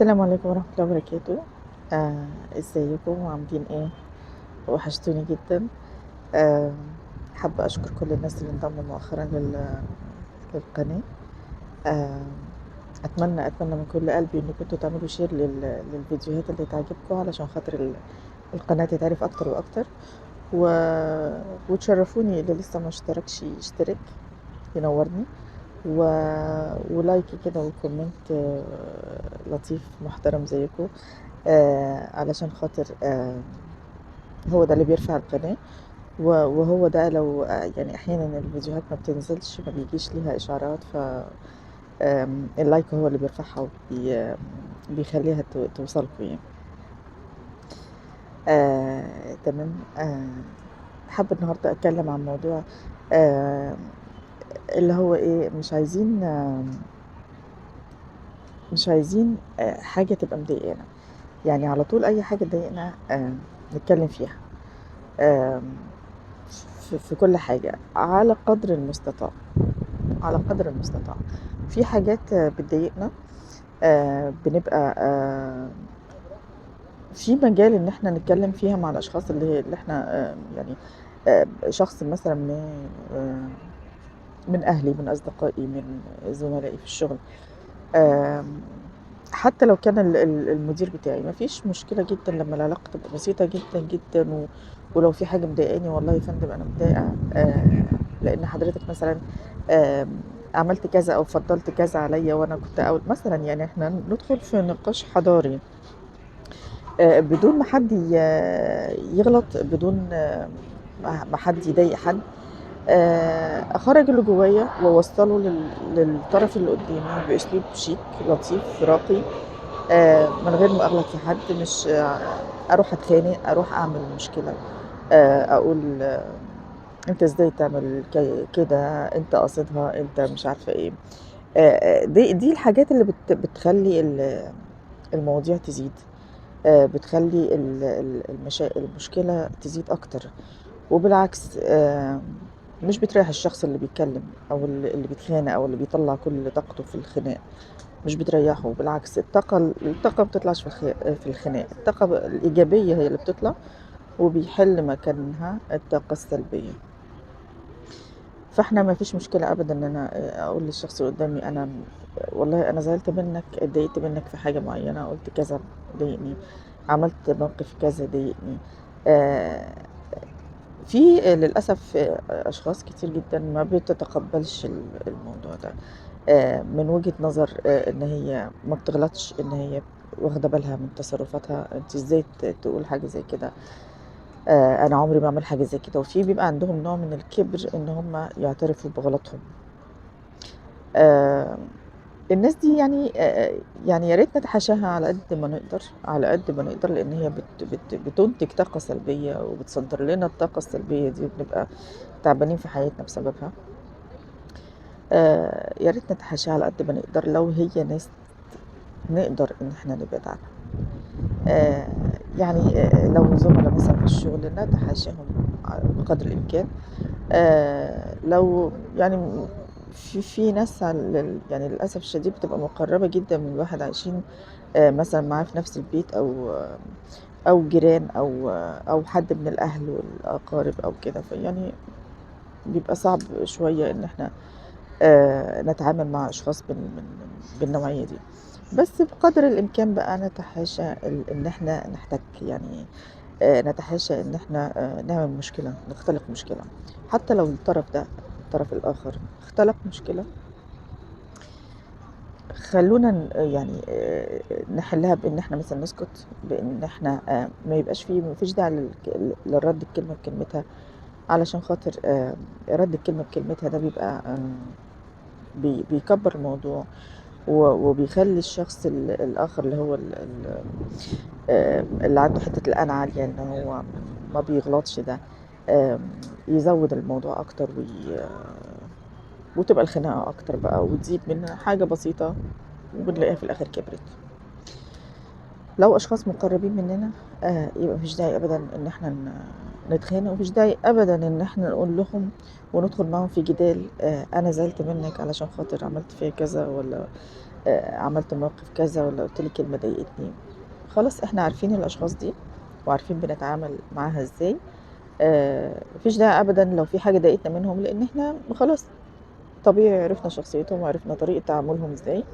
السلام عليكم ورحمة الله وبركاته. ازيكم وعاملين ايه؟ وحشتوني جدا. آه حابة أشكر كل الناس اللي انضموا مؤخرا للقناة. آه أتمنى من كل قلبي إن كنتوا تعملوا شير للفيديوهات اللي تعجبكم علشان خاطر القناة تتعرف أكتر وأكتر، وتشرفوني اللي لسه ما اشتركش يشترك، ينورني، و... ولايك كده وكومنت لطيف محترم زيكم، علشان خاطر هو ده اللي بيرفع القناة، وهو ده لو يعني أحيانا الفيديوهات ما بتنزلش، ما بيجيش ليها إشعارات، ف اللايك هو اللي بيرفعها وبيخليها توصلكم يعني. تمام. حابة النهاردة أتكلم عن موضوع اللي هو إيه، مش عايزين حاجة تبقى مضايقانا، يعني على طول أي حاجة تضايقنا نتكلم فيها في كل حاجة على قدر المستطاع. على قدر المستطاع في حاجات بتضايقنا، بنبقى في مجال ان احنا نتكلم فيها مع الاشخاص اللي احنا يعني شخص مثلا من اهلي، من اصدقائي، من زملائي في الشغل، حتى لو كان المدير بتاعي، مفيش مشكلة جدا لما العلاقة تبقى بسيطة جدا جدا، ولو في حاجة مضايقاني، والله يا فندم أنا متضايقة لأن حضرتك مثلا عملت كذا أو فضلت كذا عليا وأنا كنت أول مثلا، يعني احنا ندخل في نقاش حضاري بدون ما حد يغلط، بدون ما حد يضايق حد، اخرج اللي جوايا واوصله للطرف اللي قدامي باسلوب شيك لطيف راقي، من غير ما اغلط في حد، مش اروح اتخانق، اروح اعمل مشكله، اقول انت ازاي تعمل كده، انت قاصدها، انت مش عارفه ايه. دي الحاجات اللي بتخلي المواضيع تزيد، بتخلي المشكله تزيد اكتر، وبالعكس مش بتريح الشخص اللي بيتكلم او اللي بيتخانق او اللي بيطلع كل طاقته في الخناق، مش بتريحه. بالعكس، الطاقة بتطلعش في الخناق، الطاقة الإيجابية هي اللي بتطلع، وبيحل مكانها الطاقة السلبية. فاحنا ما فيش مشكلة أبدا إن أنا أقول للشخص اللي قدامي أنا والله أنا زعلت منك، اتضايقت منك في حاجة معينة، قلت كذا ضايقني، عملت موقف كذا ضايقني. في للأسف أشخاص كتير جدا ما بتتقبلش الموضوع ده، من وجهة نظر إن هي ما بتغلطش، إن هي واخدة بالها من تصرفاتها، أنت إزاي تقول حاجة زي كده، أنا عمري ما أعمل حاجة زي كده. وفي بيبقى عندهم نوع من الكبر إن هم يعترفوا بغلطهم. الناس دي يعني يا ريت نتحاشاها على قد ما نقدر، على قد ما نقدر، لأن هي بتنتج طاقة سلبية وبتصدر لنا الطاقة السلبية دي، وبنبقى تعبانين في حياتنا بسببها. يا ريت نتحاشاها على قد ما نقدر، لو هي ناس نقدر إن احنا نبعد عنها. يعني لو زملاء مثلا في الشغل نتحاشاهم بقدر الإمكان. لو يعني في ناس يعني للأسف الشديد بتبقى مقربة جدا من الواحد، عايشين مثلا معاه في نفس البيت، أو جيران، أو حد من الأهل والأقارب أو كده، فيعني بيبقى صعب شوية إن احنا نتعامل مع أشخاص بالنوعية دي. بس بقدر الإمكان بقى نتحاشى إن احنا نحتك، يعني نتحاشى إن احنا نعمل مشكلة، نختلق مشكلة، حتى لو الطرف الآخر اختلق مشكلة. خلونا يعني نحلها بإن احنا مثلا نسكت، بإن احنا ما فيش داعي للرد الكلمة بكلمتها، علشان خاطر رد الكلمة بكلمتها ده بيبقى بيكبر الموضوع، وبيخلي الشخص الآخر اللي هو اللي عنده حتة الأنا عالية، إن هو ما بيغلطش ده، يزود الموضوع أكتر، وتبقى الخناقة أكتر بقى، وتزيد منها حاجة بسيطة وبنلاقيها في الآخر كبرت. لو أشخاص مقربين مننا يبقى مفيش داعي أبدا إن احنا نتخانق، ومفيش داعي أبدا إن احنا نقول لهم وندخل معاهم في جدال، أنا زعلت منك علشان خاطر عملت فيا كذا، ولا عملت موقف كذا والّا قُلت لِك كلمة ضايقتني، خلاص إحنا عارفين الأشخاص دي وعارفين بنتعامل معاها إزاي. ما فيش داعي أبدًا لو في حاجة ضايقتنا منهم، لإن إحنا خلاص طبيعي عرفنا شخصيتهم وعرفنا طريقة تعاملهم إزاي.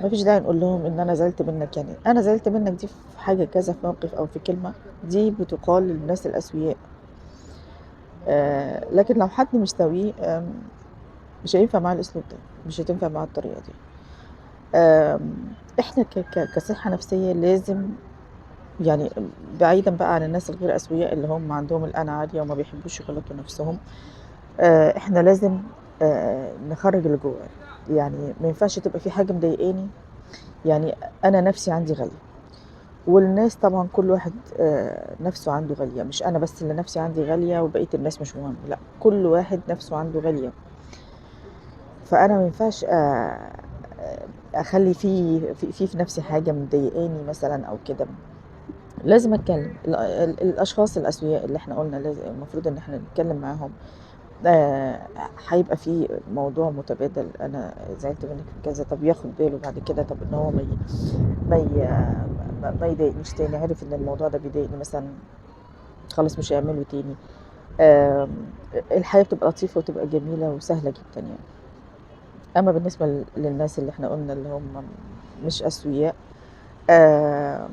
ما فيش داعي نقول لهم إن أنا زعلت منّك، يعني أنا زعلت منّك دي في حاجة كذا، في موقف أو في كلمة، دي بتُقال للناس الأسوياء. لكن لو حد مش سوي مش هينفع معاه الأسلوب ده، مش هتنفع معاه الطريقة دي. إحنا كصحة نفسية لازم، يعني بعيدًا بقى عن الناس الغير أسوياء اللي هم عندهم الأنا عالية وما بيحبوش يغلطوا نفسهم، إحنا لازم نخرّج اللي جوانا. يعني ما ينفعش تبقى في حاجة مضايقاني، يعني أنا نَفْسي عندي غالية، والناس طبعًا كل واحد نَفْسه عنده غالية، مش أنا بس اللي نَفْسي عندي غالية وبقية الناس مش مهم، لأ، كل واحد نَفْسه عنده غالية. فأنا ما ينفعش أخلّي في نَفْسي حاجة مضايقاني مثلًا أو كده، لازم أتكلّم. الأشخاص الأسوياء اللي إحنا قُلنا المفروض إن إحنا نتكلّم معاهم، هيبقى في موضوع متبادل، أنا زعلت منِّك في كذا، طَب ياخد باله بعد كده، طَب إن هو ما ي ما يضايقنيش تاني، عرف إن الموضوع ده بيضايقني مثلًا، خلاص مش هيعمله تاني. آمم الحياة بتبقى لطيفة وتبقى جميلة وسهلة جدًا يعني. أمّا بالنسبة للناس اللي إحنا قُلنا اللي هم مش أسوياء، آمم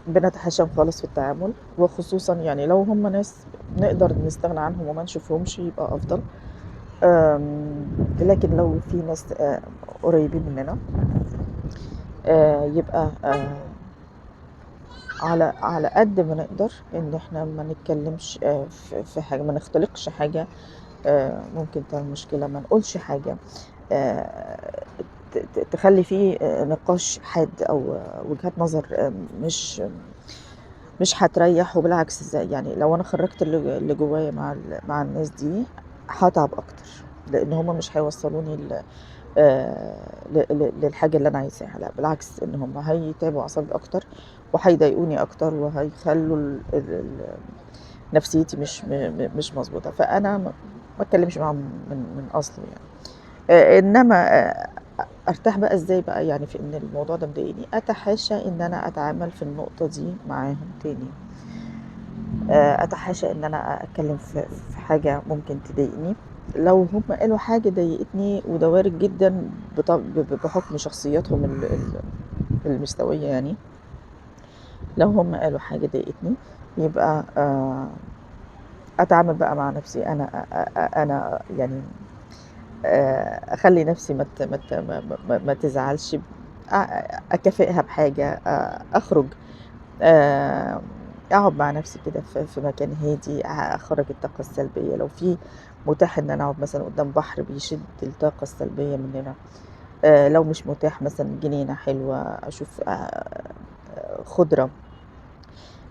بنتحاشاهم خالص في التعامل، وخصوصًا يعني لو هم ناس نقدر نستغنى عنهم وما نشوفهمش يبقى أفضل. لكن لو في ناس قريبين مننا، يبقى على قد ما نقدر إن إحنا ما نتكلمش في حاجة، ما نختلقش حاجة ممكن تعمل مشكلة، ما نقولش حاجة آآ تخلّي في نقاش حاد أو وجهات نظر مش هتريّح، وبالعكس يعني لو أنا خرّجت اللي جوايا مع الناس دي هاتعب أكتر، لإن هُم مش هيوصّلوني ل ل للحاجة اللي أنا عايزاها، لأ بالعكس، إن هُم هيتعبوا أعصابي أكتر وهيضايقوني أكتر وهيخلّوا ال ال ال نفسيتي مش مضبوطة، فأنا ما اتكلمش معاهم من أصله يعني. إنما أرتاح بقى إزاي بقى يعني في إن الموضوع ده مضايقني، أتحاشى إن أنا أتعامل في النقطة دي معاهم تاني. أتحاشى إن أنا أتكلم في حاجة ممكن تضايقني. لو هُم قالوا حاجة ضايقتني وده وارد جدًا بحكم شخصياتهم اللي مش سوية يعني، لو هُم قالوا حاجة ضايقتني يبقى أتعامل بقى مع نفسي أنا، أنا يعني أخلّي نفسي ما تزعلش، أكافئها بحاجة، أخرج، آآ أقعد مع نفسي كده في مكان هادي، أخرّج الطاقة السلبية، لو في متاح إن أنا أقعد مثلًا قدّام بحر بيشِد الطاقة السلبية مننا، لو مش متاح مثلًا جنينة حلوة، أشوف خُضرة،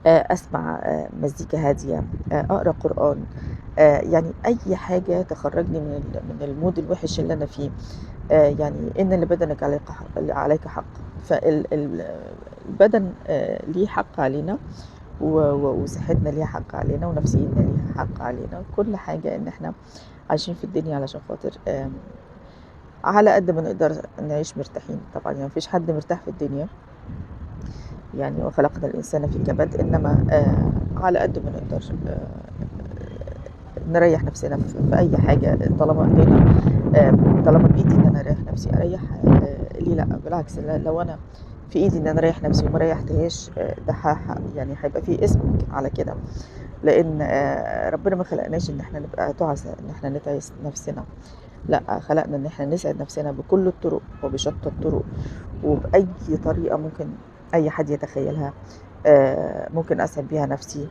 أسمع مزيكا هادية، أقرا قرآن، يعني أي حاجة تخرّجني من الmood الوِحِش اللي أنا فيه. يعني إن لبدنِك عليك حق، البدن ليه حق علينا، وصحتنا ليها حق علينا، ونفسيتنا ليها حق علينا، كل حاجة إن إحنا عايشين في الدنيا علشان خاطر على قد ما نقدر نعيش مرتاحين. طبعًا يعني ما فيش حد مرتاح في الدنيا، يعني وخلقنا الإنسان في كبد، إنما على قد ما نقدر نريّح نفسنا في أي حاجة طالما إيدينا، طالما بإيدي إن أنا أريّح نفسي أريّح، ليه لأ؟ بالعكس، لو أنا في إيدي إن أنا أريّح نفسي وما ريّحتهاش، ده يعني هيبقى في إثم على كده، لإن ربنا ما خلقناش إن إحنا نبقى تُعسى، إن إحنا نتعس نفسنا، لأ، خلقنا إن إحنا نسعد نفسنا بكل الطرق وبشتى الطرق وبأي طريقة ممكن أي حد يتخيلها، ممكن أسعد بيها نفسي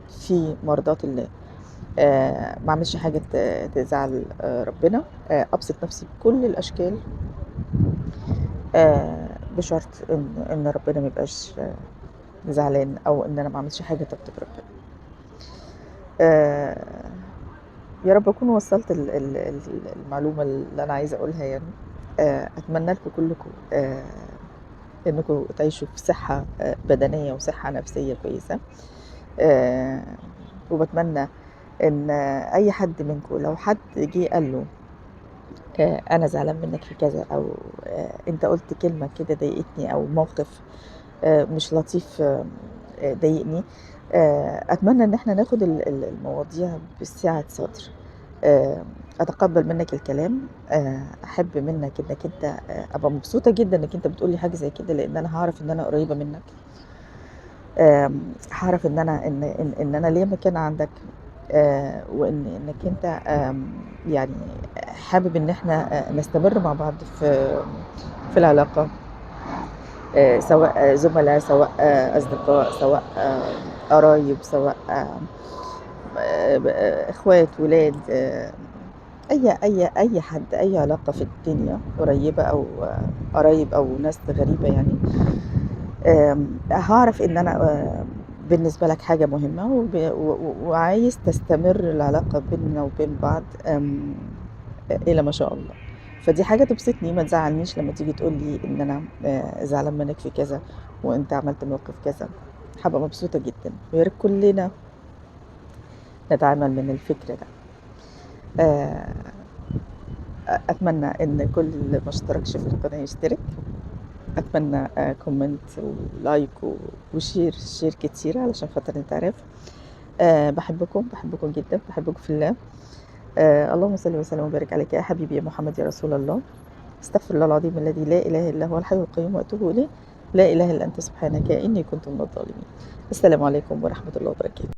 في مرضاة الله. ما أعملش حاجة تزعل ربنا، أبسط نفسي بكل الأشكال، بشرط إن ربنا ما يبقاش زعلان، أو إن أنا ما أعملش حاجة تغضب ربنا. آآ يا رب أكون وصّلت المعلومة اللي أنا عايزة أقولها يعني. أتمنى لكم كلكم إنكم تعيشوا في صحة بدنية وصحة نفسية كويسة. وباتمنى إن أي حد منكم لو حد جه قال له أنا زعلان منّك في كذا، أو أنت قُلت كلمة كده ضايقتني، أو موقف مش لطيف ضايقني. أتمنى إن إحنا ناخد المواضيع بسعة صدر. أتقبّل منّك الكلام، أحب منّك إنّك أنت أبقى مبسوطة جدًا إنّك أنت بتقول لي حاجة زي كده، لإن أنا هاعرف إن أنا قريّبة منّك. هاعرف إن أنا إن أنا ليّا مكانة عندك، إنّك أنت يعني حابب إن إحنا نستمر مع بعض في العلاقة، سواء زُملا، سواء أصدقاء، سواء قرايب، سواء إخوات، ولاد، أي حد، أي علاقة في الدنيا قريّبة أو قرايب أو ناس غريبة يعني. هاعرف إن أنا بالنسبة لك حاجة مهمة، وعايز تستمر العلاقة بيننا وبين بعض إلى ما شاء الله. فدي حاجة تبسطني، ما تزعّلنيش لمّا تيجي تقول لي إن أنا زعلان منّك في كذا، وأنت عملت موقف كذا. هابقى مبسوطة جدًا، ويا ريت كلنا نتعامل من الفكر ده. آآ أتمنى إن كل اللي ما اشتركش في القناة يشترك. أتمنى comment ولايك share كتير علشان خاطر نتعرف. باحبكم جدًا، باحبكم في الله. اللهم صل وسلم وبارك عليك يا حبيبي يا محمد يا رسول الله. أستغفر الله العظيم الذي لا إله إلا هو الحي القيوم وأتوب إليه. لا إله إلا أنت سبحانك إني كنت من الظالمين. السلام عليكم ورحمة الله وبركاته.